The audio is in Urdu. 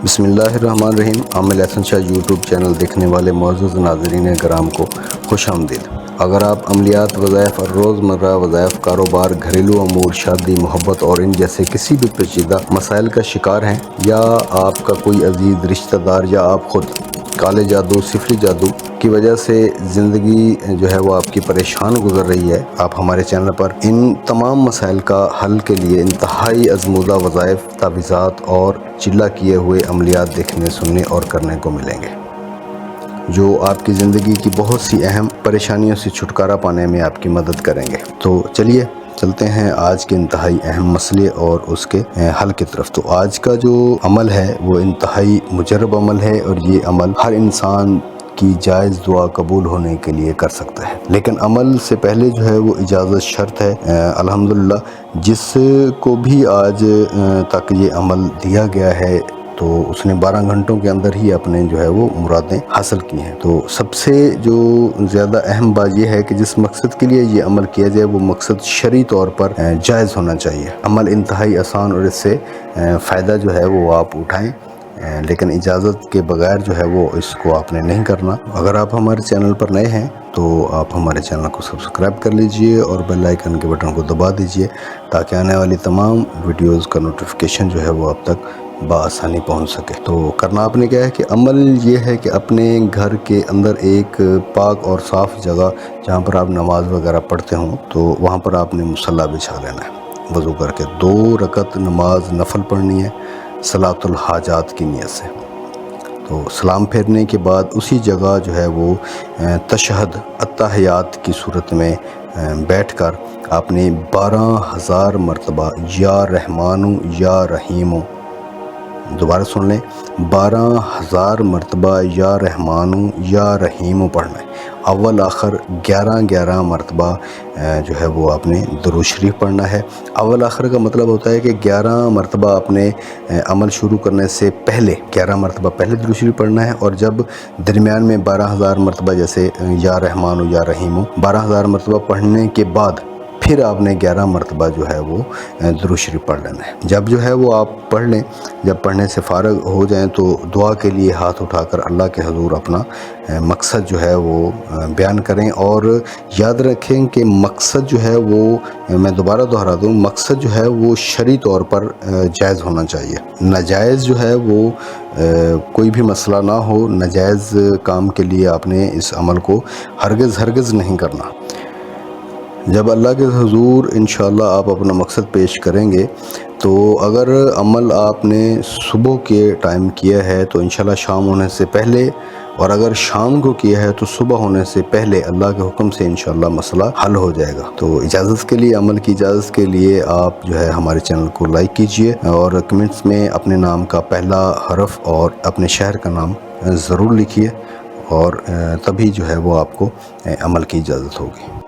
بسم اللہ الرحمن الرحیم۔ عامل احسن شاہ یوٹیوب چینل دیکھنے والے معزز ناظرین کرام کو خوش آمدید۔ اگر آپ عملیات، وظائف اور روزمرہ وظائف، کاروبار، گھریلو امور، شادی، محبت اور ان جیسے کسی بھی پیچیدہ مسائل کا شکار ہیں، یا آپ کا کوئی عزیز رشتہ دار، یا آپ خود کالے جادو، صفری جادو کی وجہ سے زندگی جو ہے وہ آپ کی پریشان گزر رہی ہے، آپ ہمارے چینل پر ان تمام مسائل کا حل کے لیے انتہائی ازمودہ وظائف، تعویذات اور چلا کیے ہوئے عملیات دیکھنے، سننے اور کرنے کو ملیں گے، جو آپ کی زندگی کی بہت سی اہم پریشانیوں سے چھٹکارا پانے میں آپ کی مدد کریں گے۔ تو چلیے چلتے ہیں آج کے انتہائی اہم مسئلے اور اس کے حل کی طرف۔ تو آج کا جو عمل ہے وہ انتہائی مجرب عمل ہے، اور یہ عمل ہر انسان کی جائز دعا قبول ہونے کے لیے کر سکتا ہے، لیکن عمل سے پہلے جو ہے وہ اجازت شرط ہے۔ الحمدللہ جس کو بھی آج تک یہ عمل دیا گیا ہے تو اس نے 12 گھنٹوں کے اندر ہی اپنے جو ہے وہ مرادیں حاصل کی ہیں۔ تو سب سے جو زیادہ اہم بات یہ ہے کہ جس مقصد کے لیے یہ عمل کیا جائے وہ مقصد شرعی طور پر جائز ہونا چاہیے۔ عمل انتہائی آسان اور اس سے فائدہ جو ہے وہ آپ اٹھائیں، لیکن اجازت کے بغیر جو ہے وہ اس کو آپ نے نہیں کرنا۔ اگر آپ ہمارے چینل پر نئے ہیں تو آپ ہمارے چینل کو سبسکرائب کر لیجئے اور بیل آئیکن کے بٹن کو دبا دیجئے، تاکہ آنے والی تمام ویڈیوز کا نوٹیفیکیشن جو ہے وہ آپ تک بآسانی پہنچ سکے۔ تو کرنا آپ نے کیا ہے کہ عمل یہ ہے کہ اپنے گھر کے اندر ایک پاک اور صاف جگہ جہاں پر آپ نماز وغیرہ پڑھتے ہوں، تو وہاں پر آپ نے مصلی بچھا لینا ہے، وضو کر کے 2 رکعت نماز نفل پڑھنی ہے صلاۃ الحاجات کی نیت سے۔ تو سلام پھیرنے کے بعد اسی جگہ جو ہے وہ تشہد التحیات کی صورت میں بیٹھ کر آپ نے 12,000 مرتبہ یا رحمانو یا رحیمو، دوبارہ سن لیں، 12,000 مرتبہ یا رحمانو یا رحیمو پڑھنا ہے۔ اول آخر 11 مرتبہ جو ہے وہ آپ نے درود شریف پڑھنا ہے۔ اول آخر کا مطلب ہوتا ہے کہ 11 مرتبہ آپ نے عمل شروع کرنے سے پہلے 11 مرتبہ پہلے درود شریف پڑھنا ہے، اور جب درمیان میں 12,000 مرتبہ جیسے یا رحمانو یا رحیمو 12,000 مرتبہ پڑھنے کے بعد پھر آپ نے 11 مرتبہ جو ہے وہ درود شریف پڑھ لینا ہے۔ جب جو ہے وہ آپ پڑھ لیں، جب پڑھنے سے فارغ ہو جائیں تو دعا کے لیے ہاتھ اٹھا کر اللہ کے حضور اپنا مقصد جو ہے وہ بیان کریں، اور یاد رکھیں کہ مقصد جو ہے وہ، میں دوبارہ دہرا دوں، مقصد جو ہے وہ شرعی طور پر جائز ہونا چاہیے۔ ناجائز جو ہے وہ کوئی بھی مسئلہ نہ ہو، ناجائز کام کے لیے آپ نے اس عمل کو ہرگز نہیں کرنا۔ جب اللہ کے حضور انشاءاللہ آپ اپنا مقصد پیش کریں گے تو اگر عمل آپ نے صبح کے ٹائم کیا ہے تو انشاءاللہ شام ہونے سے پہلے، اور اگر شام کو کیا ہے تو صبح ہونے سے پہلے اللہ کے حکم سے انشاءاللہ مسئلہ حل ہو جائے گا۔ تو اجازت کے لیے، عمل کی اجازت کے لیے آپ جو ہے ہمارے چینل کو لائک کیجئے، اور کمنٹس میں اپنے نام کا پہلا حرف اور اپنے شہر کا نام ضرور لکھیے، اور تبھی جو ہے وہ آپ کو عمل کی اجازت ہوگی۔